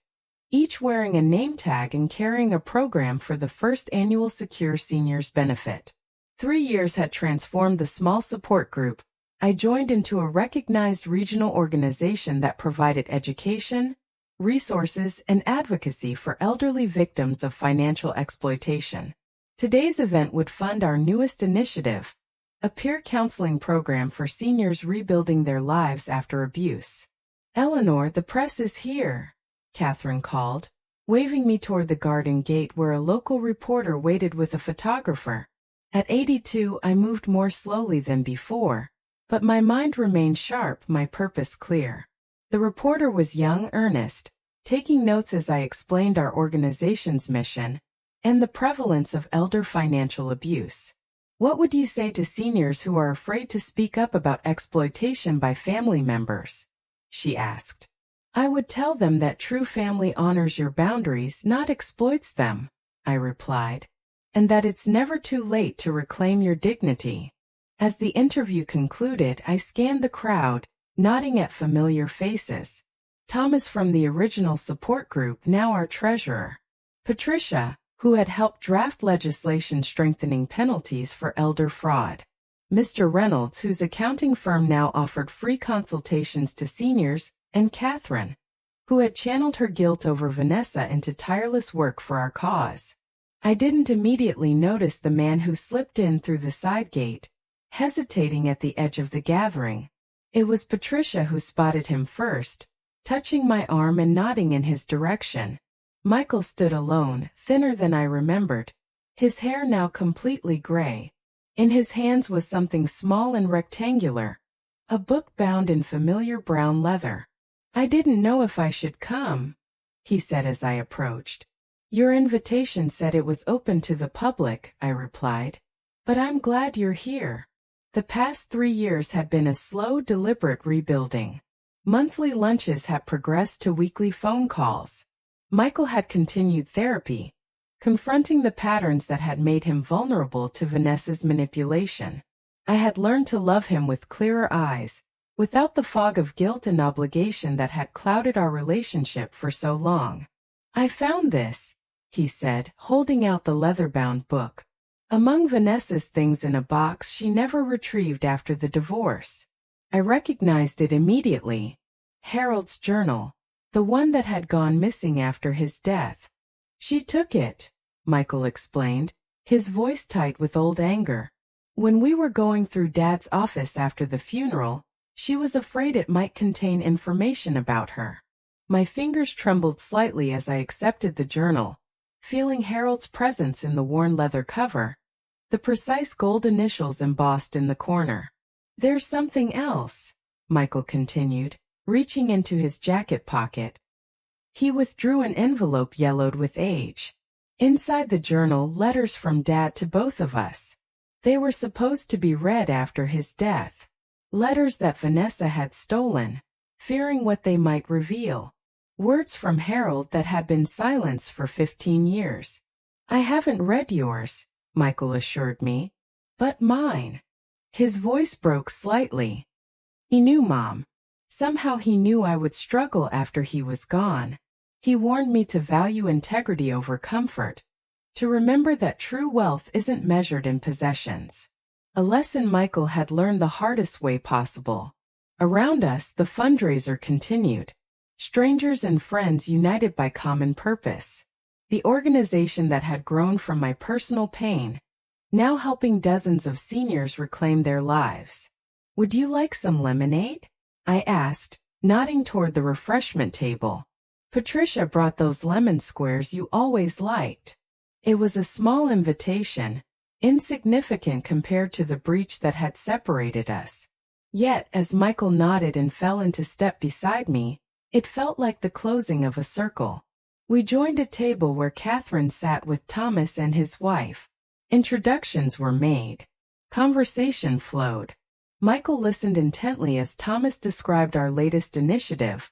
each wearing a name tag and carrying a program for the first annual Secure Seniors benefit. 3 years had transformed the small support group. I joined into a recognized regional organization that provided education, resources, and advocacy for elderly victims of financial exploitation. Today's event would fund our newest initiative, a peer counseling program for seniors rebuilding their lives after abuse. Eleanor, the press is here, Catherine called, waving me toward the garden gate where a local reporter waited with a photographer. At 82, I moved more slowly than before, but my mind remained sharp, my purpose clear. The reporter was young, earnest, taking notes as I explained our organization's mission and the prevalence of elder financial abuse. What would you say to seniors who are afraid to speak up about exploitation by family members? She asked. I would tell them that true family honors your boundaries, not exploits them, I replied, and that it's never too late to reclaim your dignity. As the interview concluded, I scanned the crowd, nodding at familiar faces. Thomas from the original support group, now our treasurer. Patricia, who had helped draft legislation strengthening penalties for elder fraud. Mr. Reynolds, whose accounting firm now offered free consultations to seniors, and Catherine, who had channeled her guilt over Vanessa into tireless work for our cause. I didn't immediately notice the man who slipped in through the side gate, hesitating at the edge of the gathering. It was Patricia who spotted him first, touching my arm and nodding in his direction. Michael stood alone, thinner than I remembered, his hair now completely gray. In his hands was something small and rectangular, a book bound in familiar brown leather. I didn't know if I should come, he said as I approached. Your invitation said it was open to the public, I replied. But I'm glad you're here. The past 3 years had been a slow, deliberate rebuilding. Monthly lunches had progressed to weekly phone calls. Michael had continued therapy, confronting the patterns that had made him vulnerable to Vanessa's manipulation. I had learned to love him with clearer eyes, without the fog of guilt and obligation that had clouded our relationship for so long. I found this, he said, holding out the leather-bound book. Among Vanessa's things in a box she never retrieved after the divorce. I recognized it immediately. Harold's journal. The one that had gone missing after his death. She took it, Michael explained, his voice tight with old anger. When we were going through Dad's office after the funeral, she was afraid it might contain information about her. My fingers trembled slightly as I accepted the journal, feeling Harold's presence in the worn leather cover, the precise gold initials embossed in the corner. There's something else, Michael continued, reaching into his jacket pocket. He withdrew an envelope yellowed with age. Inside the journal, letters from Dad to both of us. They were supposed to be read after his death. Letters that Vanessa had stolen, fearing what they might reveal. Words from Harold that had been silenced for 15 years. I haven't read yours, Michael assured me, but mine. His voice broke slightly. He knew, Mom. Somehow he knew I would struggle after he was gone. He warned me to value integrity over comfort, to remember that true wealth isn't measured in possessions. A lesson Michael had learned the hardest way possible. Around us, the fundraiser continued. Strangers and friends united by common purpose. The organization that had grown from my personal pain, now helping dozens of seniors reclaim their lives. Would you like some lemonade? I asked, nodding toward the refreshment table. Patricia brought those lemon squares you always liked. It was a small invitation, insignificant compared to the breach that had separated us. Yet, as Michael nodded and fell into step beside me, it felt like the closing of a circle. We joined a table where Catherine sat with Thomas and his wife. Introductions were made. Conversation flowed. Michael listened intently as Thomas described our latest initiative,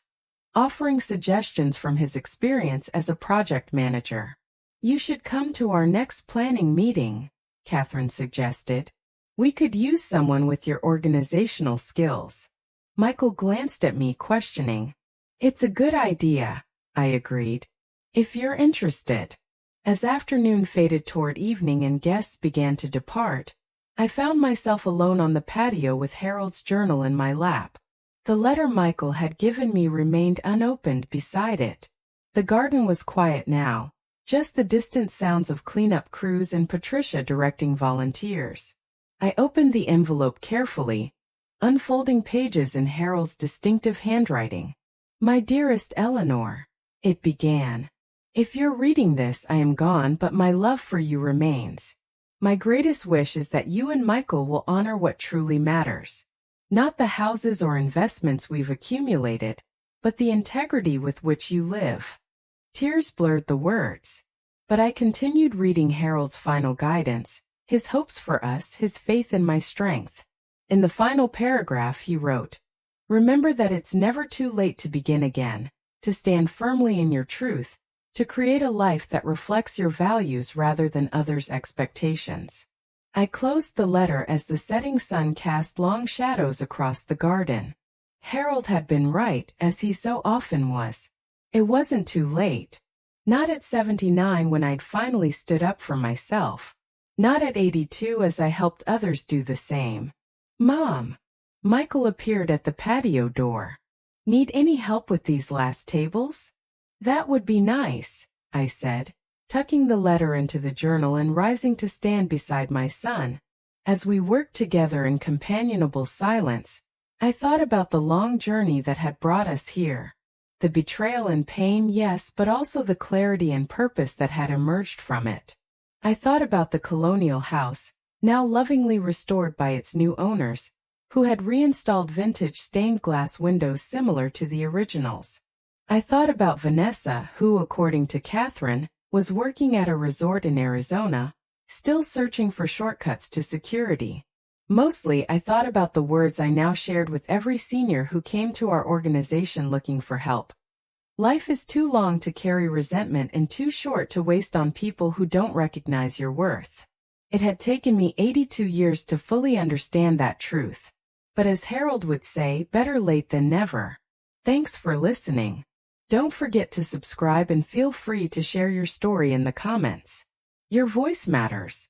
offering suggestions from his experience as a project manager. You should come to our next planning meeting, Catherine suggested. We could use someone with your organizational skills. Michael glanced at me, questioning. It's a good idea, I agreed. If you're interested. As afternoon faded toward evening and guests began to depart, I found myself alone on the patio with Harold's journal in my lap. The letter Michael had given me remained unopened beside it. The garden was quiet now, Just the distant sounds of cleanup crews and Patricia directing volunteers. I opened the envelope carefully, unfolding pages in Harold's distinctive handwriting. "My dearest Eleanor," it began. "If you're reading this, I am gone, but my love for you remains. My greatest wish is that you and Michael will honor what truly matters. Not the houses or investments we've accumulated, but the integrity with which you live." Tears blurred the words. But I continued reading Harold's final guidance, his hopes for us, his faith in my strength. In the final paragraph he wrote, "Remember that it's never too late to begin again, to stand firmly in your truth, to create a life that reflects your values rather than others' expectations." I closed the letter as the setting sun cast long shadows across the garden. Harold had been right, as he so often was. It wasn't too late. Not at 79 when I'd finally stood up for myself. Not at 82 as I helped others do the same. "Mom!" Michael appeared at the patio door. "Need any help with these last tables?" "That would be nice," I said, tucking the letter into the journal and rising to stand beside my son. As we worked together in companionable silence, I thought about the long journey that had brought us here. The betrayal and pain, yes, but also the clarity and purpose that had emerged from it. I thought about the colonial house, now lovingly restored by its new owners, who had reinstalled vintage stained glass windows similar to the originals. I thought about Vanessa, who, according to Catherine, was working at a resort in Arizona, still searching for shortcuts to security. Mostly, I thought about the words I now shared with every senior who came to our organization looking for help. Life is too long to carry resentment and too short to waste on people who don't recognize your worth. It had taken me 82 years to fully understand that truth. But as Harold would say, better late than never. Thanks for listening. Don't forget to subscribe and feel free to share your story in the comments. Your voice matters.